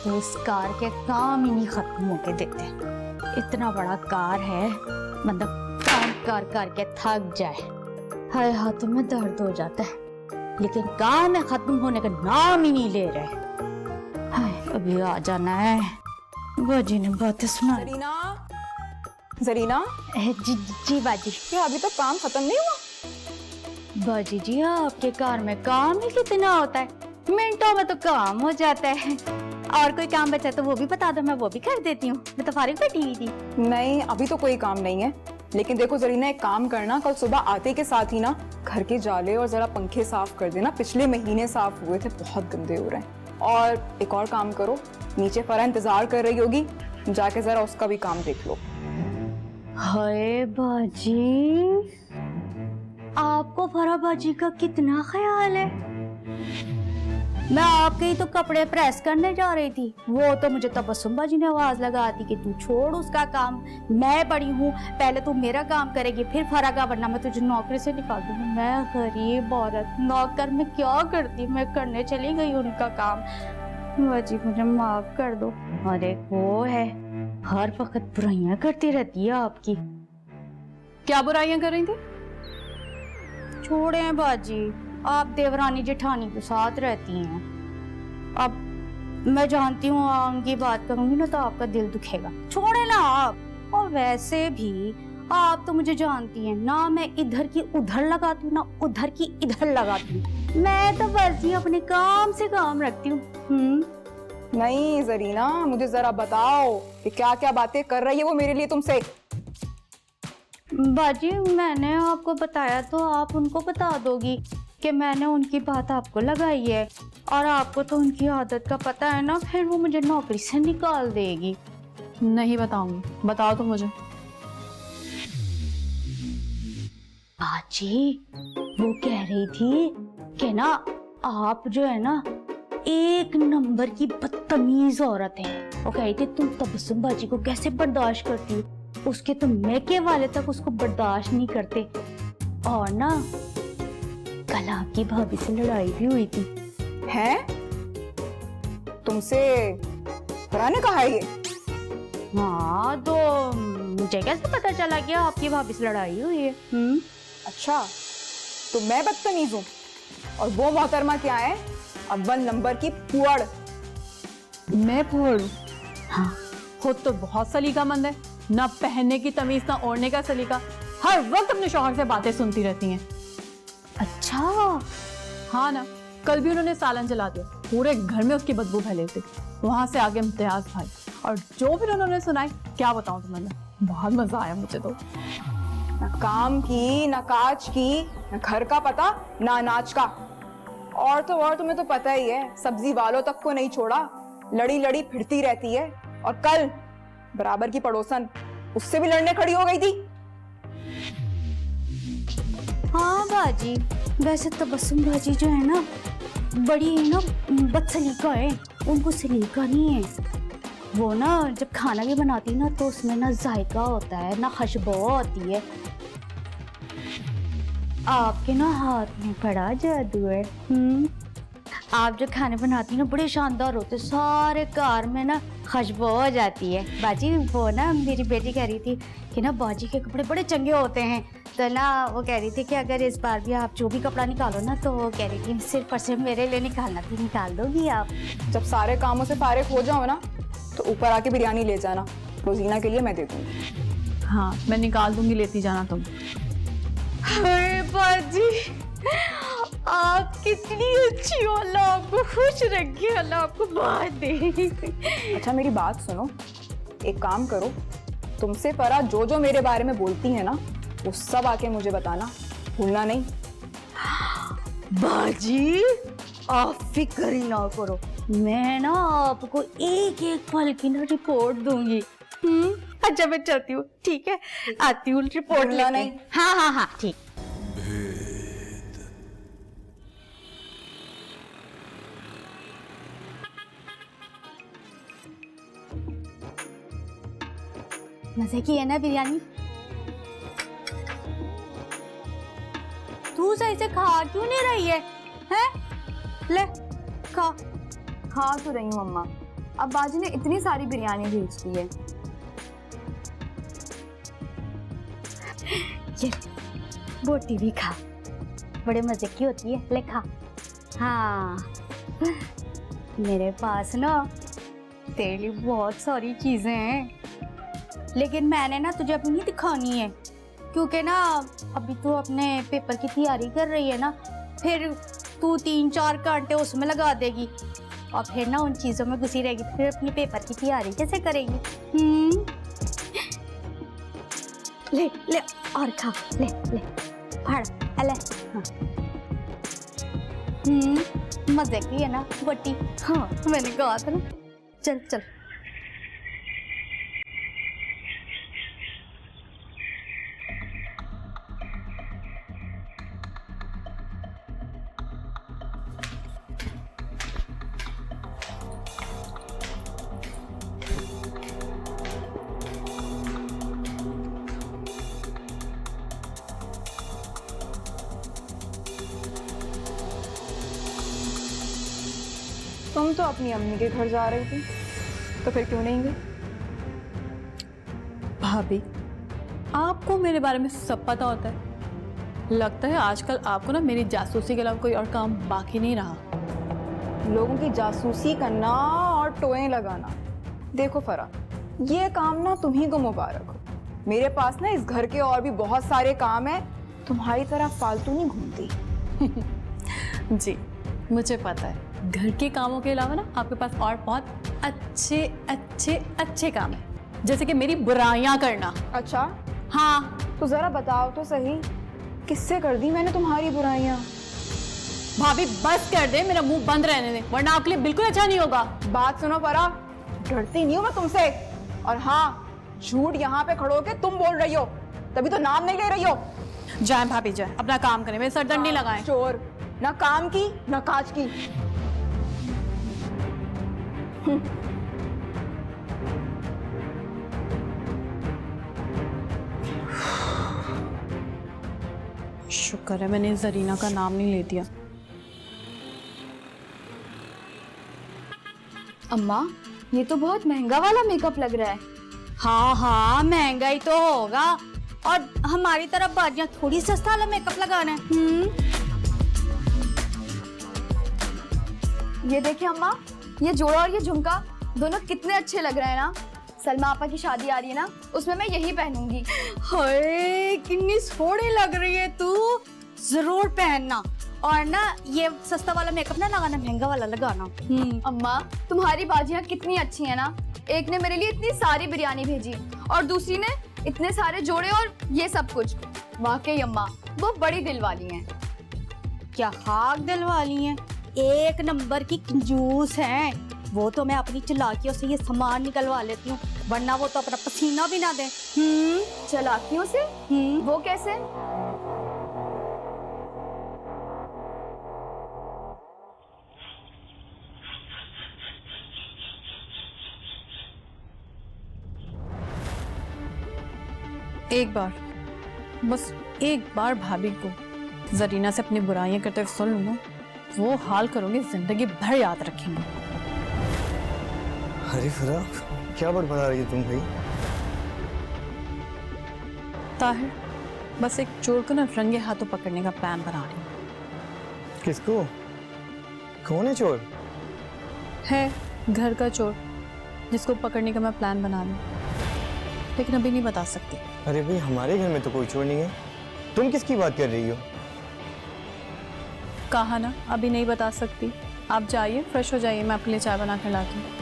उस कार के काम ही नहीं खत्म होके देते। इतना बड़ा कार है, मतलब काम कर करके थक जाए, हाय हाथों में दर्द हो जाता है, लेकिन काम खत्म होने का नाम ही नहीं ले रहे। हाय अभी आ जाना है, बाजी ने बातें सुना। जरीना, जरीना। जी जी बाजी। क्या अभी तक काम खत्म नहीं हुआ? बाजी जी आपके कार में काम ही कितना होता है, मिनटों में तो काम हो जाता है। और कोई काम बचा तो वो भी बता दो, मैं वो भी कर देती हूँ। मैं तो फारिग बैठी हुई थी। नहीं, अभी तो कोई काम नहीं है, लेकिन देखो जरीना, एक काम करना, कल सुबह आते के साथ ही ना घर के जाले और जरा पंखे साफ कर देना। पिछले महीने साफ हुए थे, बहुत गंदे हो रहे हैं। और एक और काम करो, नीचे फरा इंतजार कर रही होगी, जाके जरा उसका भी काम देख लो। हाय बाजी, आपको फरा बाजी का कितना ख्याल है। मैं आपके ही तो कपड़े प्रेस करने जा रही थी, वो तो मुझे तबस्सुम बाजी ने आवाज लगा दी कि तू छोड़ उसका काम, मैं बड़ी हूँ, पहले तू मेरा काम करेगी फिर फरा का, वरना मैं तुझे नौकरी से निकाल दूंगी। मैं गरीब औरत, नौकर में क्या करती, मैं करने चली गई उनका काम। बाजी मुझे माफ कर दो। अरे वो है, हर वक्त बुराइयां करती रहती है आपकी। क्या बुराइयां कर रही थी? छोड़े हैं बाजी, आप देवरानी जेठानी के साथ रहती हैं। अब मैं जानती हूँ उनकी बात करूंगी ना तो आपका दिल दुखेगा, छोड़े ना आप। और वैसे भी आप तो मुझे जानती हैं ना, मैं इधर की उधर लगाती हूँ ना उधर की इधर लगाती हूँ। मैं तो बस ही अपने काम से काम रखती हूँ। नहीं जरीना, मुझे जरा बताओ कि क्या क्या बातें कर रही है वो मेरे लिए तुमसे। बाजी मैंने आपको बताया तो आप उनको बता दोगी कि मैंने उनकी बात आपको लगाई है, और आपको तो उनकी आदत का पता है ना, फिर वो मुझे नौकरी से निकाल देगी। नहीं बताऊंगी, बताओ तो मुझे। बाजी वो कह रही थी कि ना आप जो है ना एक नंबर की बदतमीज औरत है। वो कह रही थी तुम तबस्सुम बाजी को कैसे बर्दाश्त करती हो, उसके तो मैके वाले तक उसको बर्दाश्त नहीं करते। और ना कल आपकी भाभी से लड़ाई भी हुई थी। हैं? तुमसे फरा ने कहा ये? हाँ तो मुझे कैसे पता चला कि आपकी भाभी से लड़ाई हुई है? अच्छा, तो मैं बदतमीज हूँ और वो मोहतरमा क्या है, अव्वल नंबर की पुअड़। मैं पुअड़? हाँ। खुद तो बहुत सलीकामंद है, ना पहनने की तमीज ना ओढ़ने का सलीका, हर वक्त अपने शौहर से बातें सुनती रहती हैं। अच्छा। हाँ ना, कल भी उन्होंने सालन जला दिया, पूरे घर में उसकी बदबू फैली थी। वहां से आगे इम्तियाज भाई, और जो फिर उन्होंने सुनाई क्या बताऊं तुम्हें, बहुत मजा आया मुझे तो। ना काम की, ना काज की, ना घर का पता, ना अनाज का। और तो और तुम्हें तो पता ही है, सब्जी वालों तक को नहीं छोड़ा, लड़ी लड़ी फिरती रहती है। और कल बराबर की पड़ोसन, उससे भी लड़ने खड़ी हो गई थी। हाँ बाजी, वैसे तबस्सुम बाजी जो है ना बड़ी ना बदसलीका है, उनको सलीका नहीं है। वो ना जब खाना भी बनाती है ना तो उसमें ना जायका होता है, ना खुशबू होती है। आपके ना हाथ में बड़ा जादू है। आप जो खाने बनाती ना बड़े शानदार होते, सारे कार में ना खुशबू हो जाती है। बाजी वो ना मेरी बेटी कह रही थी कि ना बाजी के कपड़े बड़े चंगे होते हैं, तो ना वो कह रही थी कि अगर इस बार भी आप जो भी कपड़ा निकालो ना तो वो कह रही थी सिर्फ और सिर्फ मेरे लिए निकालना, तो निकाल दोगी आप? जब सारे कामों से फारिग हो जाओ ना तो ऊपर आके बिरयानी ले जाना, रोजीना के लिए मैं दे दूंगी। हाँ मैं निकाल दूंगी, लेती जाना तुम। अरे बाजी आप कितनी अच्छी हो, अल्लाह आपको खुश रखे, अल्लाह आपको बात दे। अच्छा मेरी बात सुनो, एक काम करो, तुमसे फरा जो जो मेरे बारे में बोलती है ना वो सब आके मुझे बताना, भूलना नहीं। बाजी आप फिक्र ही ना करो, मैं ना आपको एक एक पल की ना रिपोर्ट दूंगी। अच्छा मैं चलती हूँ, ठीक है, आती हूँ रिपोर्ट भूलना लेके। नहीं। हाँ हाँ हाँ ठीक। मजे की है ना बिरयानी? तू सही से खा क्यों नहीं रही है? हैं? ले खा। खा तो रही हूँ अम्मा, अब बाजी ने इतनी सारी बिरयानी भेज दी है। ये बोटी भी खा, बड़े मजे की होती है, ले खा। हाँ, मेरे पास ना तेरे लिए बहुत सारी चीजें हैं, लेकिन मैंने ना तुझे अभी नहीं दिखानी है, क्योंकि ना अभी तू अपने पेपर की तैयारी कर रही है ना, फिर तू 3-4 घंटे उसमें लगा देगी और फिर ना उन चीजों में घुसी रहेगी, फिर अपनी पेपर की तैयारी कैसे करेगी? ले ले और खा, ले ले फाड़, अले। हाँ। मजे की है ना बट्टी? हाँ, मैंने कहा था ना। चल चल। तुम तो अपनी अम्मी के घर जा रही थी, तो फिर क्यों नहीं गई? भाभी, आपको मेरे बारे में सब पता होता है। लगता है आजकल आपको ना मेरी जासूसी के अलावा कोई और काम बाकी नहीं रहा। लोगों की जासूसी करना और टोएं लगाना। देखो फरा, ये काम ना तुम्ही को मुबारक हो। मेरे पास ना इस घर के और भी बहुत सारे काम है, तुम्हारी तरह फालतू नहीं घूमती। जी, मुझे पता है। घर के कामों के अलावा ना आपके पास और बहुत अच्छे अच्छे अच्छे काम है, जैसे कि मेरी बुराइयां करना। अच्छा, हाँ, तो जरा बताओ तो सही, किससे कर दी मैंने तुम्हारी बुराइयां? भाभी बस कर दे, मेरा मुंह बंद रहने दे, वरना आपके लिए बिल्कुल अच्छा नहीं होगा। बात सुनो फरा, डरती नहीं हूं मैं तुमसे। और हाँ, झूठ यहाँ पे खड़ो के तुम बोल रही हो, तभी तो नाम नहीं ले रही हो। जाए भाभी जाए, अपना काम करें, मेरे सरदर्द नहीं लगाएं। चोर, ना काम की ना काज की। शुक्र है मैंने जरीना का नाम नहीं ले दिया। अम्मा, ये तो बहुत महंगा वाला मेकअप लग रहा है। हाँ हाँ, महंगा ही तो होगा, और हमारी तरफ बाजियां थोड़ी सस्ता वाला मेकअप लगाना है। ये देखिए अम्मा, ये जोड़ा और ये झुमका दोनों कितने अच्छे लग रहे हैं ना। सलमा आपा की शादी आ रही है ना, उसमें मैं यही पहनूंगी। हाय, कितनी सोहनी लग रही है तू, जरूर पहनना। और ना ये सस्ता वाला मेकअप ना लगाना, महंगा वाला लगाना। अम्मा, तुम्हारी बाजियां कितनी अच्छी हैं ना। एक ने मेरे लिए इतनी सारी बिरयानी भेजी और दूसरी ने इतने सारे जोड़े और ये सब कुछ। वाकई अम्मा, वो बड़ी दिल वाली हैं। क्या हाक दिल वाली हैं, एक नंबर की कंजूस हैं। वो तो मैं अपनी चालाकियों से ये सामान निकलवा लेती हूँ, वरना वो तो अपना पसीना भी ना दे। चालाकियों से? वो कैसे? एक बार, बस एक बार भाभी को जरीना से अपनी बुराइयां करते हुए सुन लूँ, वो हाल करूंगी जिंदगी भर याद रखेंगे। अरे फरा, क्या बड़बड़ा रही है तुम भाई? ताहिर, बस एक चोर को ना रंगे हाथों पकड़ने का प्लान बना रही हूँ। किसको? कौन है चोर? है घर का चोर, जिसको पकड़ने का मैं प्लान बना रही हूँ, लेकिन अभी नहीं बता सकती। अरे भाई, हमारे घर में तो कोई चोर नहीं है, तुम किसकी बात कर रही हो? कहा ना अभी नहीं बता सकती। आप जाइए, फ्रेश हो जाइए, मैं आपके लिए चाय बना कर लाती हूँ।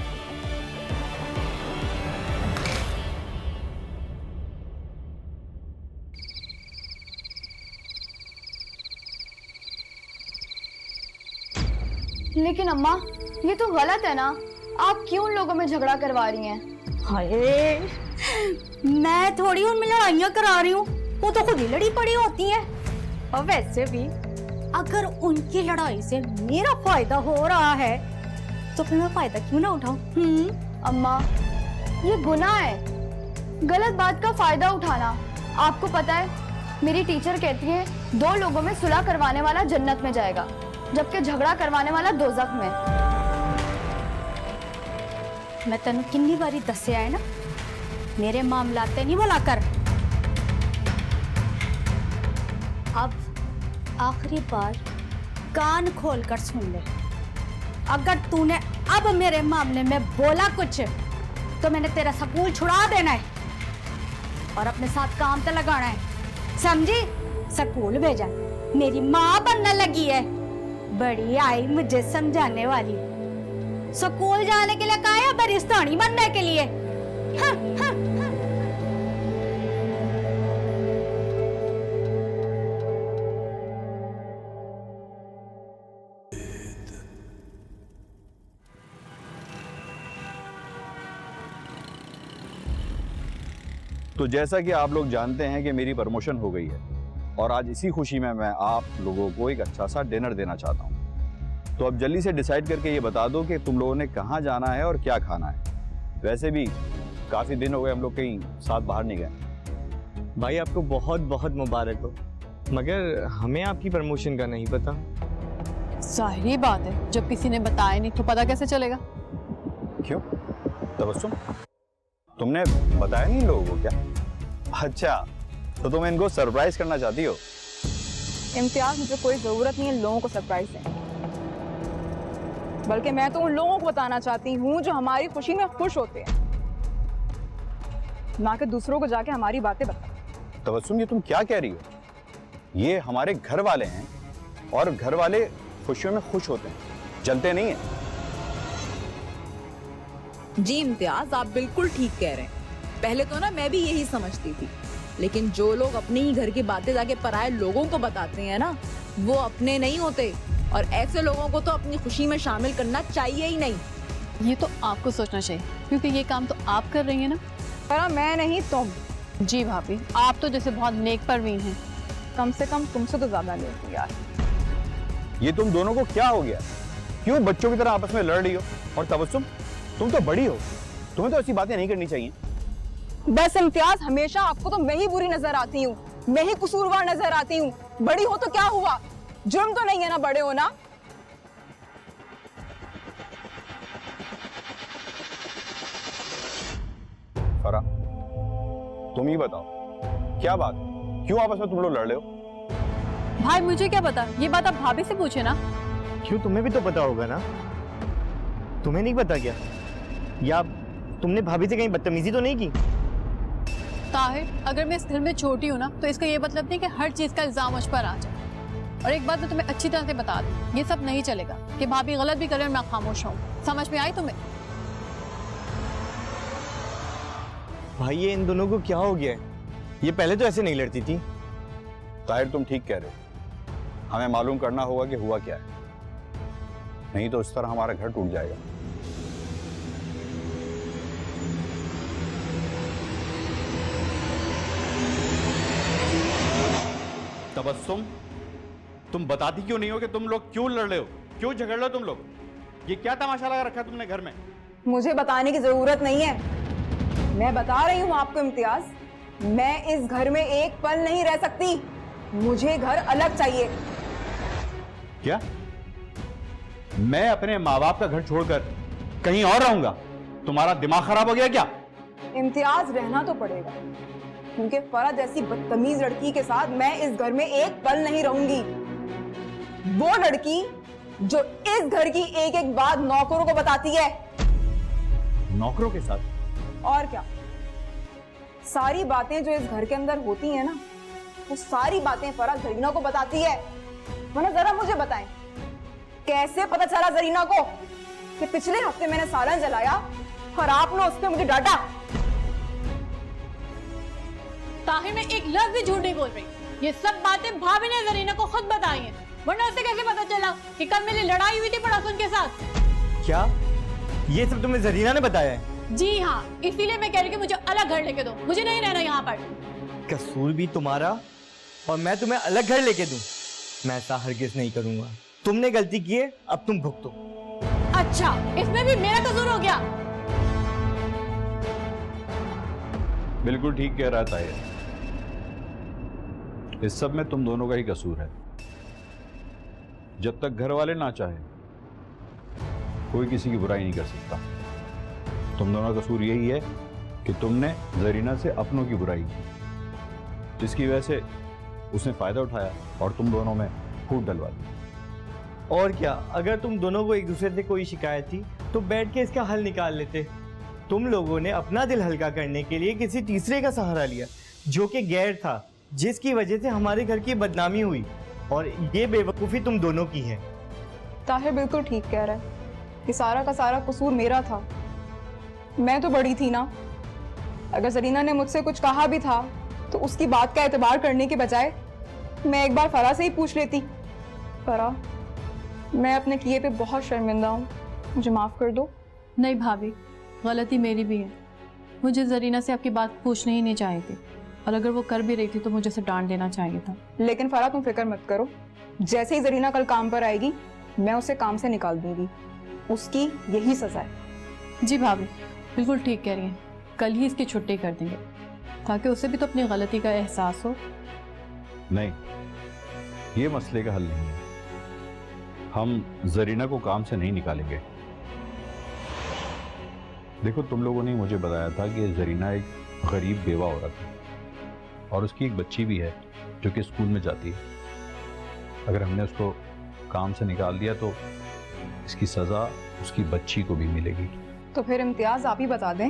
लेकिन अम्मा, ये तो गलत है ना। आप क्यों उन लोगों में झगड़ा करवा रही हैं? हाय, मैं थोड़ी उनमें लड़ाइयाँ करा रही हूँ, वो तो खुद ही लड़ी पड़ी होती हैं। और वैसे भी अगर उनकी लड़ाई से मेरा फायदा हो रहा है, तो फिर मैं फायदा क्यों ना उठाऊं? अम्मा, ये गुनाह है, गलत बात का फायदा उठाना। आपको पता है, मेरी टीचर कहती है 2 लोगों में सुलह करवाने वाला जन्नत में जाएगा, जबकि झगड़ा करवाने वाला दोजख में। मैं तेन किन्नी बारी दस्या है ना, मेरे मामला ते नहीं बोला कर। अब आखिरी बार कान खोल कर सुन ले, अगर तूने अब मेरे मामले में बोला कुछ तो मैंने तेरा स्कूल छुड़ा देना है और अपने साथ काम पे लगाना है, समझी? स्कूल भेजा, मेरी माँ बनने लगी है, बड़ी आई मुझे समझाने वाली। स्कूल जाने के लिए कहा है, बरिस्तानी बनने के लिए? हाँ, हाँ, हाँ। तो जैसा कि आप लोग जानते हैं कि मेरी प्रमोशन हो गई है और आज इसी खुशी में मैं आप लोगों को एक अच्छा सा डिनर देना चाहता हूं। तो अब जल्दी से डिसाइड करके ये बता दो कि तुम लोगों ने कहाँ जाना है और क्या खाना है। वैसे भी काफ़ी दिन हो गए हम लोग कहीं साथ बाहर नहीं गए। भाई आपको बहुत बहुत मुबारक हो, मगर हमें आपकी प्रमोशन का नहीं पता। जाहिर बात है, जब किसी ने बताया नहीं तो पता कैसे चलेगा? क्यों तबस्सुम, तुमने बताया नहीं लोगों को क्या? अच्छा, तो तुम इनको सरप्राइज करना चाहती हो? इम्तियाज, मुझे कोई जरूरत नहीं है लोगों को सरप्राइज देने, बल्कि मैं तो उन लोगों को बताना चाहती हूँ जो हमारी खुशी में खुश होते हैं, ना कि दूसरों को जाके हमारी बातें बता। तबस्सुम, ये तुम क्या कह रही हो? ये हमारे घर वाले हैं और घर वाले खुशियों में खुश होते हैं, जलते नहीं हैं। जी इम्तियाज, आप बिल्कुल ठीक कह रहे हैं। पहले तो ना मैं भी यही समझती थी, लेकिन जो लोग अपने ही घर की बातें जाके पराये लोगों को बताते हैं ना, वो अपने नहीं होते, और ऐसे लोगों को तो अपनी खुशी में शामिल करना चाहिए ही नहीं। ये तो आपको सोचना चाहिए, क्योंकि ये काम तो आप कर रही हैं ना। पर मैं नहीं, तुम। जी भाभी, आप तो जैसे बहुत नेक परवीन हैं। कम से कम तुमसे तो ज्यादा नहीं होती यार। ये तुम दोनों को क्या हो गया? क्यों बच्चों की तरह आपस में लड़ रही हो? और तबस्सुम, तुम तो बड़ी हो, तुम्हें तो ऐसी बातें नहीं करनी चाहिए। बस इम्तियाज, हमेशा आपको तो मैं ही बुरी नजर आती हूँ, मैं ही कसूरवार नजर आती हूँ। बड़ी हो तो क्या हुआ, जुर्म तो नहीं है ना बड़े होना। फरा, तुम ही बताओ क्या बात, क्यों आपस में तुम लोग लड़ रहे हो? भाई मुझे क्या पता, ये बात आप भाभी से पूछे ना। क्यों, तुम्हें भी तो पता होगा ना? तुम्हें नहीं पता क्या? या तुमने भाभी से कहीं बदतमीजी तो नहीं की? ताहिर, अगर मैं इस घर में छोटी हूँ ना, तो इसका ये मतलब नहीं कि हर चीज का इल्जाम मुझ पर आ जाए। और एक बात मैं तुम्हें अच्छी तरह से बता दूं, ये सब नहीं चलेगा कि भाभी गलत भी करे और मैं खामोश हूँ। समझ में आई तुम्हें? भाई ये इन दोनों को क्या हो गया है? ये पहले तो ऐसे नहीं लड़ती थी। ताहिर, तुम ठीक कह रहे हो, हमें मालूम करना होगा कि हुआ क्या है, नहीं तो इस तरह हमारा घर टूट जाएगा। तबस्सुम, तुम बताती क्यों नहीं हो कि तुम लोग क्यों लड़ रहे हो, क्यों झगड़ रहे हो तुम लोग? ये क्या तमाशा लगा रखा है तुमने घर में? मुझे बताने की जरूरत नहीं है, मैं बता रही हूँ आपको इम्तियाज, मैं इस घर में एक पल नहीं रह सकती, मुझे घर अलग चाहिए। क्या मैं अपने माँ बाप का घर छोड़कर कहीं और रहूंगा? तुम्हारा दिमाग खराब हो गया क्या? इम्तियाज, रहना तो पड़ेगा, क्योंकि फरा जैसी बदतमीज लड़की के साथ मैं इस घर में एक पल नहीं रहूंगी। वो लड़की जो इस घर की एक एक बात नौकरों को बताती है। नौकरों के साथ? और क्या, सारी बातें जो इस घर के अंदर होती हैं ना, वो सारी बातें फरा जरीना को बताती है। वरना जरा मुझे बताएं, कैसे पता चला जरीना को कि पिछले हफ्ते मैंने सालन जलाया और आपने उस पर मुझे डांटा? ताहिर, मैं एक लफ्ज भी झूठ नहीं बोल रही, ये सब बातें भाभी ने जरीना को खुद बताई हैं। वरना उसे कैसे पता चला कि कल मेरी लड़ाई हुई थी पड़ोसन के साथ? क्या ये सब तुम्हें जरीना ने बताया है? जी हाँ, इसीलिए मैं कह रही हूँ कि मुझे अलग घर लेके दो, मुझे नहीं रहना यहाँ पर। कसूर भी तुम्हारा और मैं तुम्हें अलग घर लेके दूं? मैं ऐसा हरगिज नहीं करूंगा। तुमने गलती की है, अब तुम भुगतो। अच्छा, इसमें भी मेरा कसूर हो गया? बिल्कुल ठीक कह रहा था ये, इस सब में तुम दोनों का ही कसूर है। जब तक घर वाले ना चाहे, कोई किसी की बुराई नहीं कर सकता। तुम दोनों का कसूर यही है कि तुमने जरीना से अपनों की बुराई की, जिसकी वजह से उसने फायदा उठाया और तुम दोनों में फूट डलवा दी। और क्या, अगर तुम दोनों को एक दूसरे से कोई शिकायत थी तो बैठ के इसका हल निकाल लेते। तुम लोगों ने अपना दिल हल्का करने के लिए किसी तीसरे का सहारा लिया जो कि गैर था, जिसकी वजह से हमारे घर की बदनामी हुई, और ये बेवकूफ़ी तुम दोनों की है। ताहिर बिल्कुल ठीक कह रहा है, ये सारा का सारा कसूर मेरा था। मैं तो बड़ी थी ना, अगर जरीना ने मुझसे कुछ कहा भी था तो उसकी बात का एतबार करने के बजाय मैं एक बार फरा से ही पूछ लेती। फरा, मैं अपने किए पे बहुत शर्मिंदा हूँ, मुझे माफ़ कर दो। नहीं भाभी, गलती मेरी भी है। मुझे जरीना से आपकी बात पूछनी ही नहीं चाहिए थी, और अगर वो कर भी रही थी तो मुझे उसे डांट देना चाहिए था। लेकिन फरा, तुम फिक्र मत करो, जैसे ही जरीना कल काम पर आएगी मैं उसे काम से निकाल दूंगी, उसकी यही सजा है। जी भाभी, बिल्कुल ठीक कह रही हैं, कल ही इसकी छुट्टी कर देंगे ताकि उसे भी तो अपनी गलती का एहसास हो। नहीं, ये मसले का हल नहीं है। हम जरीना को काम से नहीं निकालेंगे। देखो, तुम लोगों ने मुझे बताया था कि जरीना एक गरीब बेवा औरत है और उसकी एक बच्ची भी है जो कि स्कूल में जाती है। अगर हमने उसको काम से निकाल दिया तो इसकी सज़ा उसकी बच्ची को भी मिलेगी। तो फिर इम्तियाज आप ही बता दें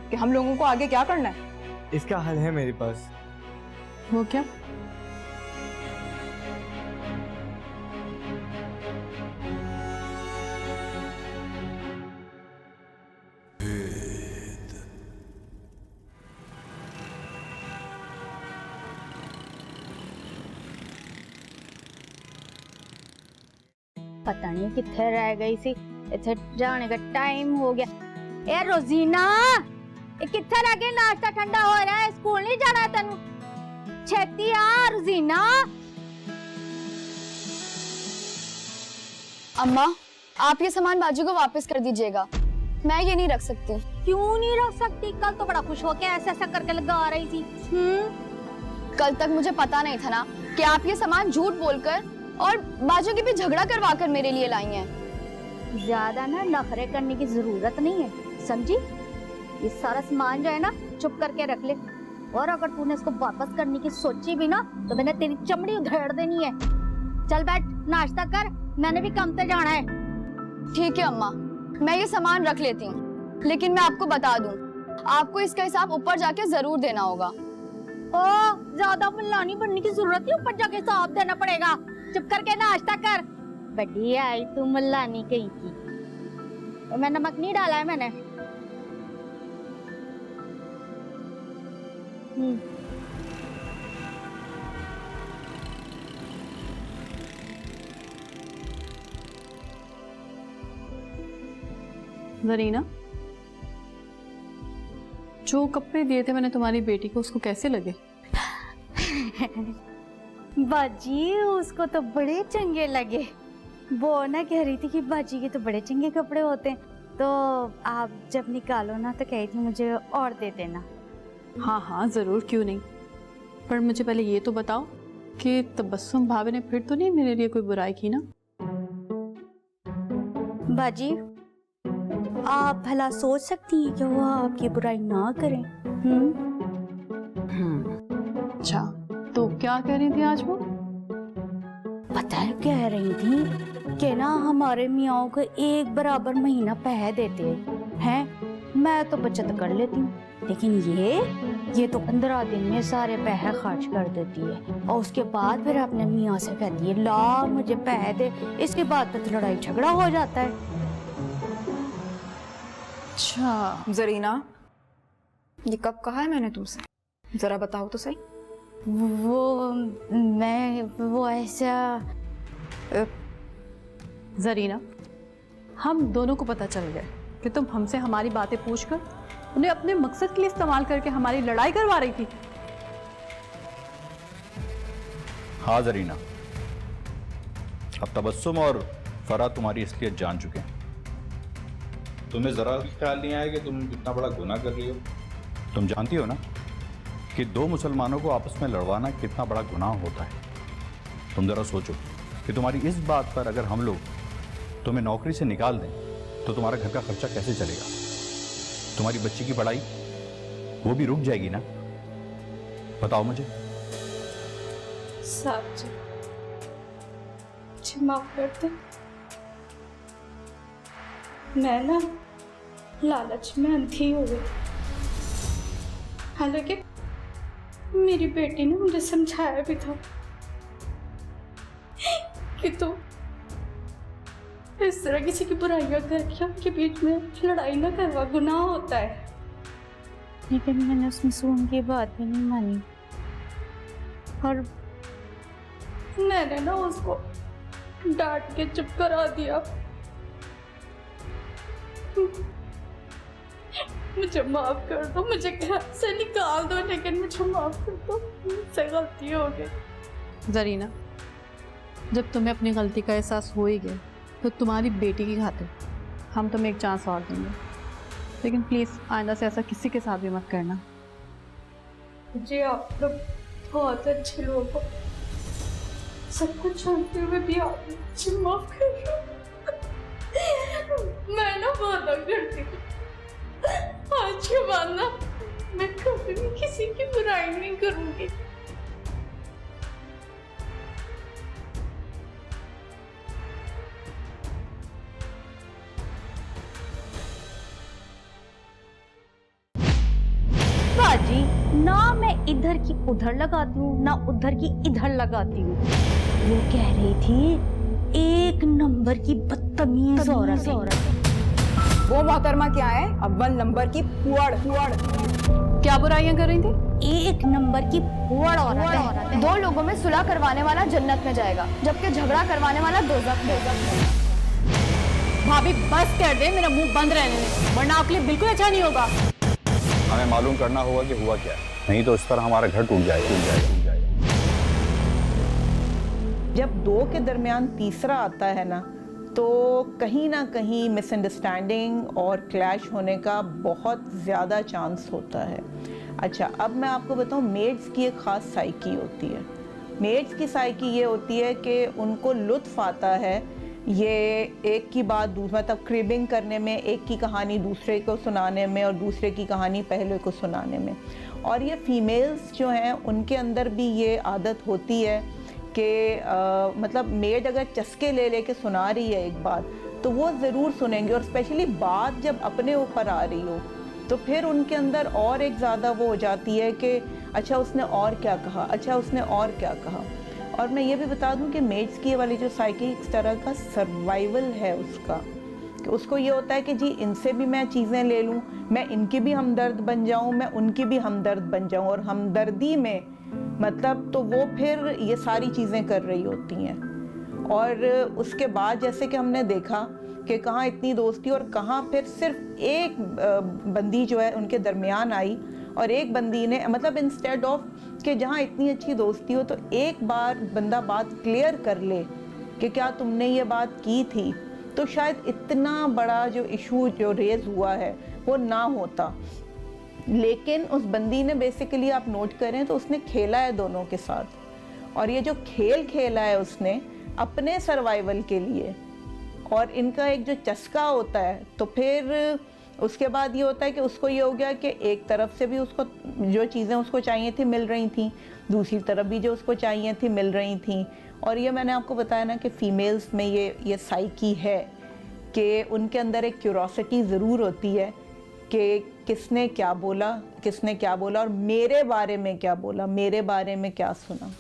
कि हम लोगों को आगे क्या करना है। इसका हल है मेरे पास। वो क्या? पता नहीं किथे रह गई सी, इथे जाने का टाइम हो गया। ए रोजीना, किथे रह गई? नाश्ता ठंडा हो रहा है, स्कूल नहीं जाना तेनू? छेती आ रोजीना। अम्मा, आप ये सामान बाजू को वापस कर दीजिएगा, मैं ये नहीं रख सकती। क्यों नहीं रख सकती? कल तो बड़ा खुश होके ऐसा ऐसा करके लगा रही थी। कल तक मुझे पता नहीं था ना कि आप ये सामान झूठ बोलकर और बाजू की भी झगड़ा करवा कर मेरे लिए लाई हैं। ज्यादा ना नखरे करने की जरूरत नहीं है, समझी? ये सारा सामान जो है ना चुप करके रख ले, और अगर तूने इसको वापस करने की सोची भी ना तो मैंने तेरी चमड़ी उधेड़ देनी है। चल बैठ, नाश्ता कर, मैंने भी काम पे जाना है। ठीक है अम्मा, मैं ये सामान रख लेती हूँ, लेकिन मैं आपको बता दूं, आपको इसका हिसाब ऊपर जाके जरूर देना होगा। ओ, ज्यादा मुल्लानी बनने की जरूरत नहीं, ऊपर जाके हिसाब देना पड़ेगा। चुप करके नाश्ता कर। बड़ी आई तू मुल्लानी कहीं की। मैं नमक नहीं डाला है मैंने। जरीना, जो कपड़े दिए थे मैंने तुम्हारी बेटी को, उसको कैसे लगे? बाजी, उसको तो बड़े चंगे लगे। वो ना कह रही थी कि बाजी के तो बड़े चंगे कपड़े होते हैं, तो आप जब निकालो ना तो कही थी मुझे और दे देना। हाँ हाँ जरूर, क्यों नहीं। पर मुझे पहले ये तो बताओ कि तबस्सुम भाभी ने फिर तो नहीं मेरे लिए कोई बुराई की ना? बाजी, आप भला सोच सकती हैं कि वो आपकी बुराई ना करें? अच्छा, तो क्या कह रही थी आज वो? पता है, कह रही थी कि ना हमारे मियाँ को एक बराबर महीना पैसे देते हैं। मैं तो बचत कर लेती हूँ, लेकिन ये तो 15 दिन में सारे पैसे खर्च कर देती है, और उसके बाद फिर अपने मियाँ से कहती है ला मुझे पैसे दे। इसके बाद तो लड़ाई झगड़ा हो जाता है। अच्छा जरीना, ये कब कहा है मैंने तुमसे? जरा बताओ तो सही। वो ऐसा। जरीना, हम दोनों को पता चल गया कि तुम हमसे हमारी बातें पूछकर उन्हें अपने मकसद के लिए इस्तेमाल करके हमारी लड़ाई करवा रही थी। हाँ जरीना, अब तबस्सुम और फरा तुम्हारी असलियत जान चुके हैं। तुम्हें जरा भी ख्याल नहीं आया कि तुम इतना बड़ा गुनाह कर रही हो? तुम जानती हो ना कि दो मुसलमानों को आपस में लड़वाना कितना बड़ा गुनाह होता है। तुम जरा सोचो कि तुम्हारी इस बात पर अगर हम लोग तुम्हें नौकरी से निकाल दें तो तुम्हारा घर का खर्चा कैसे चलेगा? तुम्हारी बच्ची की पढ़ाई वो भी रुक जाएगी ना? बताओ मुझे। साहब जी, मुझे माफ कर दे। मैं ना लालच में अंधी हो गई। हालांकि मेरी बेटी ने मुझे समझाया भी था कि तू इस तरह किसी की बुराइयां करके उनके बीच में लड़ाई ना करवा, गुनाह होता है। लेकिन मैंने उस मासूम की बात भी नहीं मानी और मैंने ना उसको डांट के चुप करा दिया। मुझे माफ कर दो, मुझे घर से निकाल दो, लेकिन मुझे माफ कर दो, मुझसे गलती हो गई। जरीना, जब तुम्हें अपनी गलती का एहसास हो ही गया तो तुम्हारी बेटी की खातिर हम तुम्हें एक चांस और देंगे, लेकिन प्लीज़ आइंदा से ऐसा किसी के साथ भी मत करना। जी आप लोग बहुत अच्छे लोग हो, सब कुछ जानते हुए भी आप मुझे माफ कर दो। मैं ना वादा करती हूँ आज के बाद ना मैं कभी भी किसी की बुराई नहीं करूंगी। बाजी, ना मैं इधर की उधर लगाती हूँ ना उधर की इधर लगाती हूँ। वो कह रही थी एक नंबर की बदतमीज औरत है। वो मोहतरमा क्या है? अव्वल नंबर की पुअड़। क्या बुराइयां कर रही थी? एक नंबर की पुअड़ औरत है। दो लोगों में सुलह करवाने वाला जन्नत में जाएगा, जबकि झगड़ा करवाने वाला दोज़ख में। भाभी बस कर दे, मेरा मुंह बंद रहने दे, वरना आपके लिए बिल्कुल अच्छा नहीं होगा। हमें मालूम करना होगा कि हुआ क्या है, नहीं तो इस तरह हमारा घर टूट जाएगा। जब दो के दरमियान तीसरा आता है ना, तो कहीं ना कहीं मिसअंडरस्टैंडिंग और क्लैश होने का बहुत ज़्यादा चांस होता है। अच्छा, अब मैं आपको बताऊं, मेड्स की एक ख़ास साइकी होती है। मेड्स की साइकी ये होती है कि उनको लुत्फ़ आता है ये एक की बात दूसरा, मतलब क्रिबिंग करने में, एक की कहानी दूसरे को सुनाने में और दूसरे की कहानी पहले को सुनाने में। और ये फीमेल्स जो हैं उनके अंदर भी ये आदत होती है कि मतलब मेड अगर चस्के ले लेके सुना रही है एक बात, तो वो ज़रूर सुनेंगे। और स्पेशली बात जब अपने ऊपर आ रही हो तो फिर उनके अंदर और एक ज़्यादा वो हो जाती है कि अच्छा उसने और क्या कहा, अच्छा उसने और क्या कहा। और मैं ये भी बता दूं कि मेड्स की वाली जो साइकी इस तरह का सर्वाइवल है उसका, कि उसको ये होता है कि जी इनसे भी मैं चीज़ें ले लूं, मैं इनकी भी हमदर्द बन जाऊं, मैं उनकी भी हमदर्द बन जाऊं। और हमदर्दी में मतलब तो वो फिर ये सारी चीज़ें कर रही होती हैं। और उसके बाद जैसे कि हमने देखा कि कहाँ इतनी दोस्ती और कहाँ फिर सिर्फ एक बंदी जो है उनके दरमियान आई, और एक बंदी ने मतलब इंस्टेड ऑफ कि जहाँ इतनी अच्छी दोस्ती हो तो एक बार बंदा बात क्लियर कर ले कि क्या तुमने ये बात की थी, तो शायद इतना बड़ा जो इशू जो रेज हुआ है वो ना होता। लेकिन उस बंदी ने बेसिकली आप नोट करें तो उसने खेला है दोनों के साथ, और ये जो खेल खेला है उसने अपने सर्वाइवल के लिए। और इनका एक जो चस्का होता है तो फिर उसके बाद ये होता है कि उसको ये हो गया कि एक तरफ से भी उसको जो चीज़ें उसको चाहिए थी मिल रही थी, दूसरी तरफ भी जो उसको चाहिए थी मिल रही थी। और ये मैंने आपको बताया ना कि फ़ीमेल्स में ये साइकी है कि उनके अंदर एक क्यूरोसिटी ज़रूर होती है कि किसने क्या बोला और मेरे बारे में क्या बोला, मेरे बारे में क्या सुना।